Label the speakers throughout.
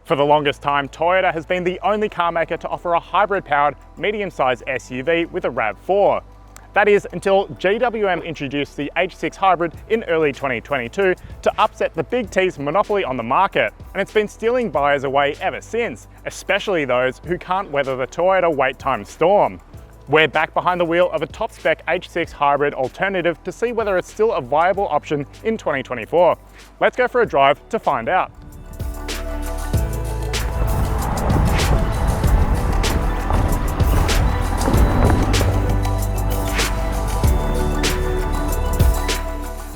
Speaker 1: For the longest time, Toyota has been the only car maker to offer a hybrid-powered, medium-sized SUV with a RAV4. That is, until GWM introduced the H6 Hybrid in early 2022 to upset the Big T's monopoly on the market, and it's been stealing buyers away ever since, especially those who can't weather the Toyota wait time storm. We're back behind the wheel of a top-spec H6 Hybrid alternative to see whether it's still a viable option in 2024. Let's go for a drive to find out.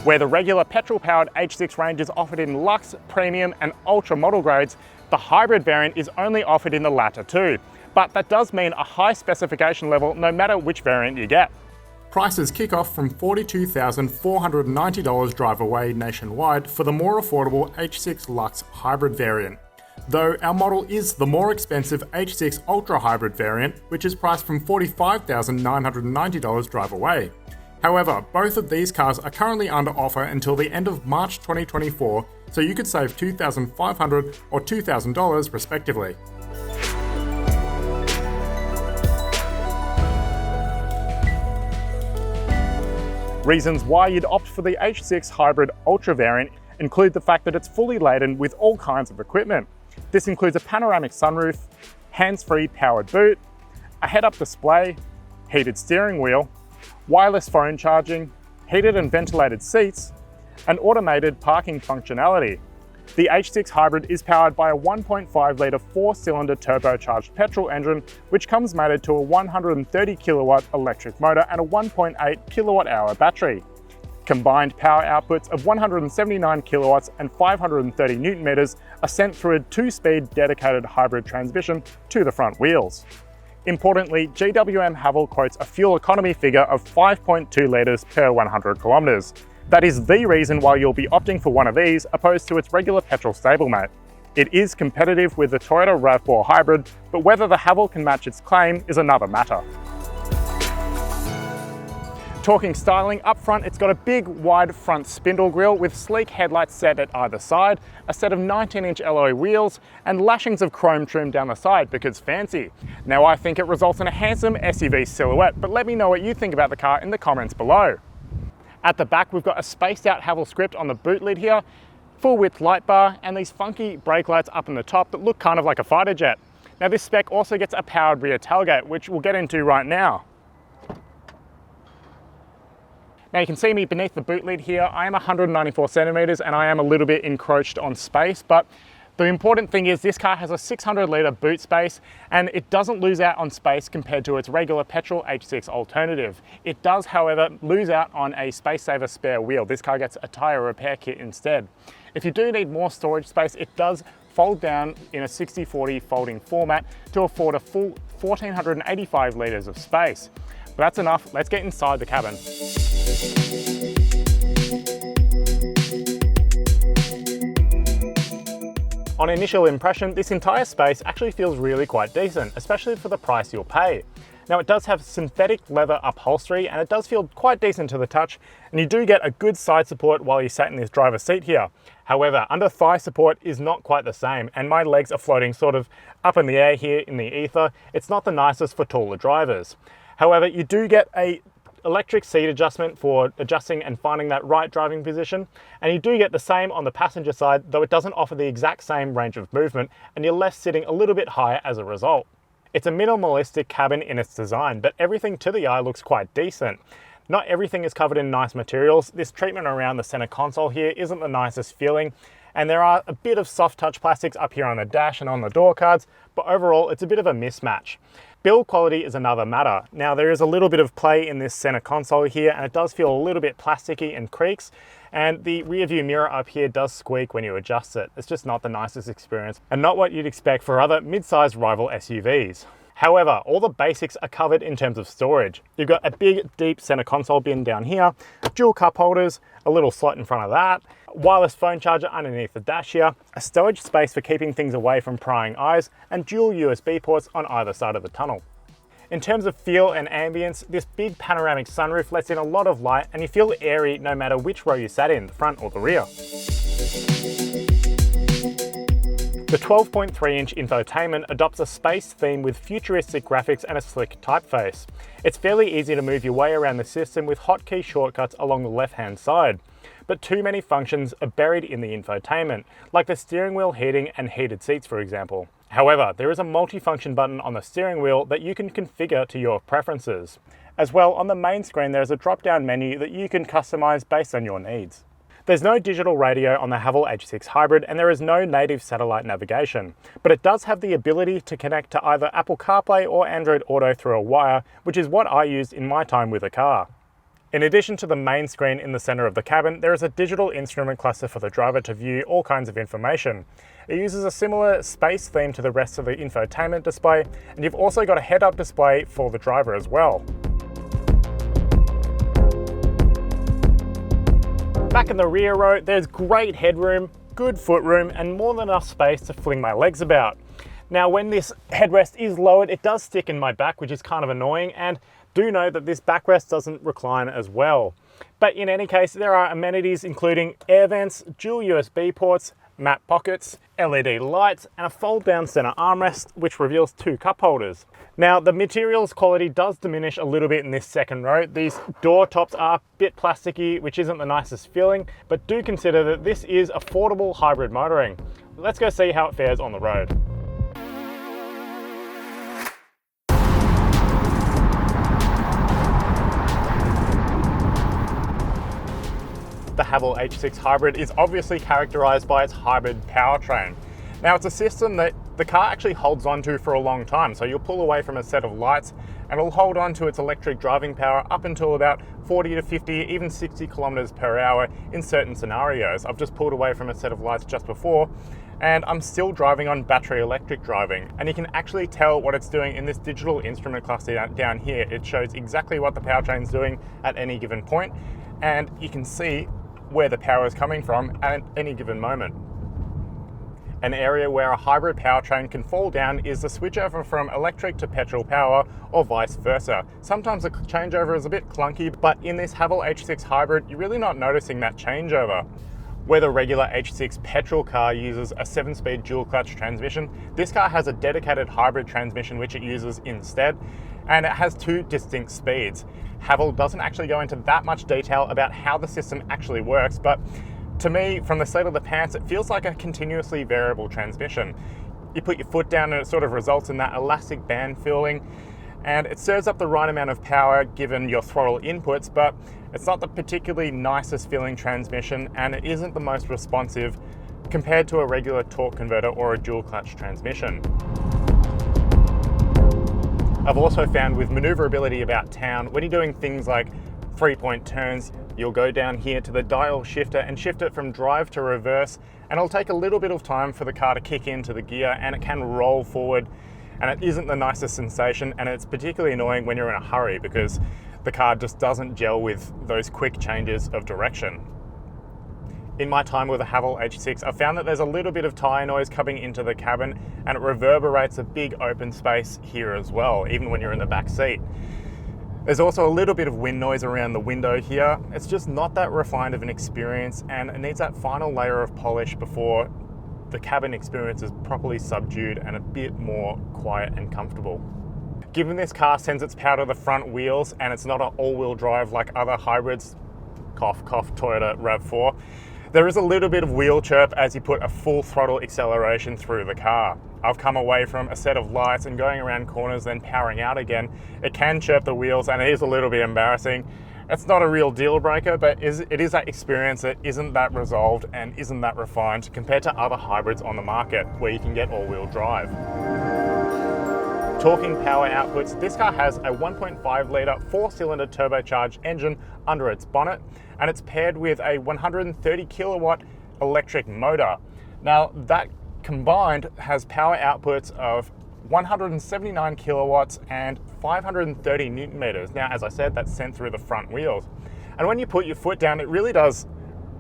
Speaker 1: Where the regular petrol-powered H6 range is offered in Luxe, Premium and Ultra model grades, the hybrid variant is only offered in the latter two. But that does mean a high specification level no matter which variant you get. Prices kick off from $42,490 drive away nationwide for the more affordable H6 Luxe hybrid variant. Though our model is the more expensive H6 Ultra hybrid variant, which is priced from $45,990 drive away. However, both of these cars are currently under offer until the end of March 2024, so you could save $2,500 or $2,000 respectively. Reasons why you'd opt for the H6 Hybrid Ultra variant include the fact that it's fully laden with all kinds of equipment. This includes a panoramic sunroof, hands-free powered boot, a head-up display, heated steering wheel, wireless phone charging, heated and ventilated seats, and automated parking functionality. The H6 Hybrid is powered by a 1.5-litre 4-cylinder turbocharged petrol engine, which comes mated to a 130 kilowatt electric motor and a 1.8 kilowatt-hour battery. Combined power outputs of 179 kilowatts and 530 newton meters are sent through a 2-speed dedicated hybrid transmission to the front wheels. Importantly, GWM Haval quotes a fuel economy figure of 5.2 litres per 100 kilometres. That is the reason why you'll be opting for one of these opposed to its regular petrol stablemate. It is competitive with the Toyota RAV4 Hybrid, but whether the Haval can match its claim is another matter. Talking styling, up front it's got a big wide front spindle grille with sleek headlights set at either side, a set of 19-inch alloy wheels and lashings of chrome trim down the side because fancy. Now I think it results in a handsome SUV silhouette, but let me know what you think about the car in the comments below. At the back we've got a spaced out Haval script on the boot lid here, full width light bar and these funky brake lights up in the top that look kind of like a fighter jet. Now this spec also gets a powered rear tailgate, which we'll get into right now. Now you can see me beneath the boot lid here. I am 194 centimeters and I am a little bit encroached on space, but the important thing is this car has a 600-litre boot space and it doesn't lose out on space compared to its regular petrol H6 alternative. It does, however, lose out on a space-saver spare wheel. This car gets a tyre repair kit instead. If you do need more storage space, it does fold down in a 60/40 folding format to afford a full 1,485 litres of space. But that's enough, let's get inside the cabin. On initial impression, this entire space actually feels really quite decent, especially for the price you'll pay. Now it does have synthetic leather upholstery and it does feel quite decent to the touch, and you do get a good side support while you sat in this driver's seat here. However, under thigh support is not quite the same and my legs are floating sort of up in the air here in the ether. It's not the nicest for taller drivers. However, you do get a electric seat adjustment for adjusting and finding that right driving position, and you do get the same on the passenger side, though it doesn't offer the exact same range of movement and you're left sitting a little bit higher as a result. It's a minimalistic cabin in its design, but everything to the eye looks quite decent. Not everything is covered in nice materials. This treatment around the center console here isn't the nicest feeling, and there are a bit of soft touch plastics up here on the dash and on the door cards, but overall it's a bit of a mismatch. Build quality is another matter. Now there is a little bit of play in this center console here and it does feel a little bit plasticky and creaks, and the rear view mirror up here does squeak when you adjust it. It's just not the nicest experience and not what you'd expect for other mid-sized rival SUVs. However, all the basics are covered in terms of storage. You've got a big, deep center console bin down here, dual cup holders, a little slot in front of that, wireless phone charger underneath the dash here, a stowage space for keeping things away from prying eyes, and dual USB ports on either side of the tunnel. In terms of feel and ambience, this big panoramic sunroof lets in a lot of light and you feel airy no matter which row you sat in, the front or the rear. The 12.3-inch infotainment adopts a space theme with futuristic graphics and a slick typeface. It's fairly easy to move your way around the system with hotkey shortcuts along the left-hand side. But too many functions are buried in the infotainment, like the steering wheel heating and heated seats, for example. However, there is a multi-function button on the steering wheel that you can configure to your preferences. As well, on the main screen there is a drop-down menu that you can customize based on your needs. There's no digital radio on the Haval H6 Hybrid and there is no native satellite navigation, but it does have the ability to connect to either Apple CarPlay or Android Auto through a wire, which is what I used in my time with the car. In addition to the main screen in the center of the cabin, there is a digital instrument cluster for the driver to view all kinds of information. It uses a similar space theme to the rest of the infotainment display, and you've also got a head-up display for the driver as well. Back in the rear row, there's great headroom, good footroom, and more than enough space to fling my legs about. Now, when this headrest is lowered, it does stick in my back, which is kind of annoying, and do know that this backrest doesn't recline as well. But in any case, there are amenities including air vents, dual USB ports, map pockets, LED lights, and a fold-down center armrest, which reveals 2 cup holders. Now, the materials quality does diminish a little bit in this second row. These door tops are a bit plasticky, which isn't the nicest feeling, but do consider that this is affordable hybrid motoring. Let's go see how it fares on the road. The Haval H6 Hybrid is obviously characterized by its hybrid powertrain. Now, it's a system that the car actually holds onto for a long time, so you'll pull away from a set of lights and it'll hold on to its electric driving power up until about 40 to 50, even 60 kilometers per hour in certain scenarios. I've just pulled away from a set of lights just before and I'm still driving on battery electric driving, and you can actually tell what it's doing in this digital instrument cluster down here. It shows exactly what the powertrain's doing at any given point, and you can see where the power is coming from at any given moment. An area where a hybrid powertrain can fall down is the switchover from electric to petrol power or vice versa. Sometimes the changeover is a bit clunky, but in this Haval H6 Hybrid, you're really not noticing that changeover. Where the regular H6 petrol car uses a 7-speed dual clutch transmission, this car has a dedicated hybrid transmission which it uses instead, and it has 2 distinct speeds. Haval doesn't actually go into that much detail about how the system actually works, but to me, from the seat of the pants, it feels like a continuously variable transmission. You put your foot down and it sort of results in that elastic band feeling, and it serves up the right amount of power given your throttle inputs, but it's not the particularly nicest feeling transmission, and it isn't the most responsive compared to a regular torque converter or a dual clutch transmission. I've also found with maneuverability about town, when you're doing things like 3-point turns, you'll go down here to the dial shifter and shift it from drive to reverse, and it'll take a little bit of time for the car to kick into the gear, and it can roll forward, and it isn't the nicest sensation, and it's particularly annoying when you're in a hurry because the car just doesn't gel with those quick changes of direction. In my time with a Haval H6, I found that there's a little bit of tyre noise coming into the cabin, and it reverberates a big open space here as well, even when you're in the back seat. There's also a little bit of wind noise around the window here. It's just not that refined of an experience, and it needs that final layer of polish before the cabin experience is properly subdued and a bit more quiet and comfortable. Given this car sends its power to the front wheels and it's not an all-wheel drive like other hybrids, cough cough Toyota RAV4, there is a little bit of wheel chirp as you put a full throttle acceleration through the car. I've come away from a set of lights and going around corners, then powering out again. It can chirp the wheels and it is a little bit embarrassing. It's not a real deal breaker, but it is that experience that isn't that resolved and isn't that refined compared to other hybrids on the market where you can get all-wheel drive. Talking power outputs, this car has a 1.5 litre 4-cylinder turbocharged engine under its bonnet, and it's paired with a 130 kilowatt electric motor. Now that combined has power outputs of 179 kilowatts and 530 newton meters. Now, as I said, that's sent through the front wheels. And when you put your foot down, it really does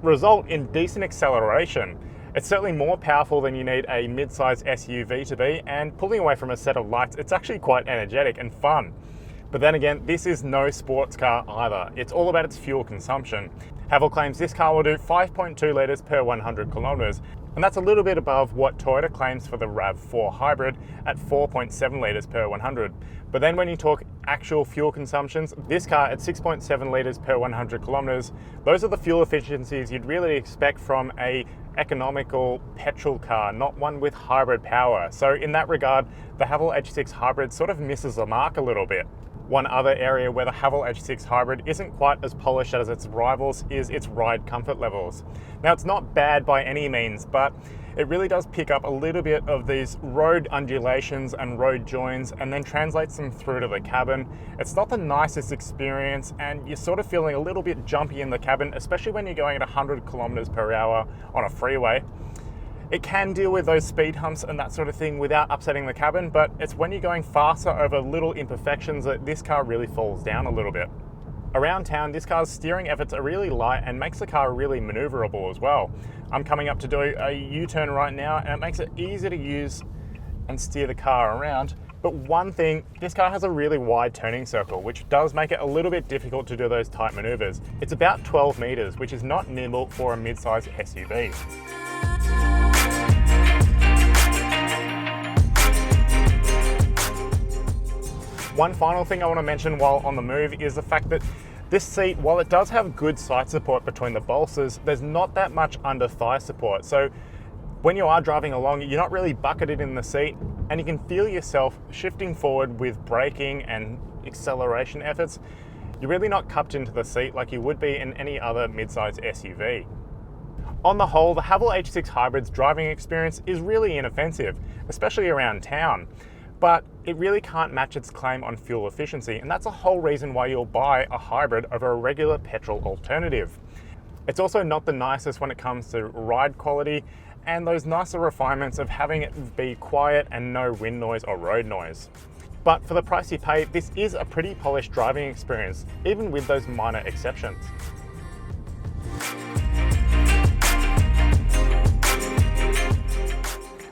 Speaker 1: result in decent acceleration. It's certainly more powerful than you need a mid-size SUV to be, and pulling away from a set of lights, it's actually quite energetic and fun. But then again, this is no sports car either. It's all about its fuel consumption. Haval claims this car will do 5.2 litres per 100 kilometres. And that's a little bit above what Toyota claims for the RAV4 Hybrid at 4.7 litres per 100. But then when you talk actual fuel consumptions, this car at 6.7 litres per 100 kilometres, those are the fuel efficiencies you'd really expect from a economical petrol car, not one with hybrid power. So in that regard, the Haval H6 Hybrid sort of misses the mark a little bit. One other area where the Haval H6 Hybrid isn't quite as polished as its rivals is its ride comfort levels. Now, it's not bad by any means, but it really does pick up a little bit of these road undulations and road joins and then translates them through to the cabin. It's not the nicest experience, and you're sort of feeling a little bit jumpy in the cabin, especially when you're going at 100 kilometers per hour on a freeway. It can deal with those speed humps and that sort of thing without upsetting the cabin, but it's when you're going faster over little imperfections that this car really falls down a little bit. Around town, this car's steering efforts are really light and makes the car really maneuverable as well. I'm coming up to do a U-turn right now, and it makes it easy to use and steer the car around. But one thing, this car has a really wide turning circle, which does make it a little bit difficult to do those tight maneuvers. It's about 12 meters, which is not nimble for a mid-size SUV. One final thing I want to mention while on the move is the fact that this seat, while it does have good side support between the bolsters, there's not that much under thigh support. So when you are driving along, you're not really bucketed in the seat, and you can feel yourself shifting forward with braking and acceleration efforts. You're really not cupped into the seat like you would be in any other mid-size SUV. On the whole, the Haval H6 Hybrid's driving experience is really inoffensive, especially around town. But it really can't match its claim on fuel efficiency, and that's a whole reason why you'll buy a hybrid over a regular petrol alternative. It's also not the nicest when it comes to ride quality and those nicer refinements of having it be quiet and no wind noise or road noise. But for the price you pay, this is a pretty polished driving experience, even with those minor exceptions.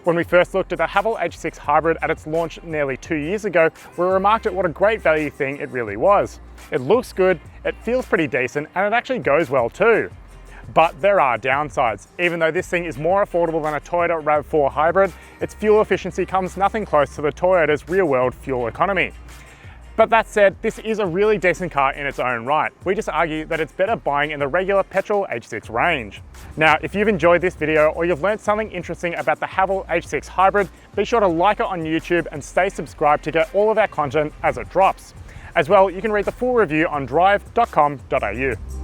Speaker 1: When we first looked at the Haval H6 Hybrid at its launch nearly 2 years ago, we remarked at what a great value thing it really was. It looks good, it feels pretty decent, and it actually goes well too. But there are downsides. Even though this thing is more affordable than a Toyota RAV4 Hybrid, its fuel efficiency comes nothing close to the Toyota's real-world fuel economy. But that said, this is a really decent car in its own right. We just argue that it's better buying in the regular petrol H6 range. Now, if you've enjoyed this video or you've learned something interesting about the Haval H6 Hybrid, be sure to like it on YouTube and stay subscribed to get all of our content as it drops. As well, you can read the full review on Drive.com.au.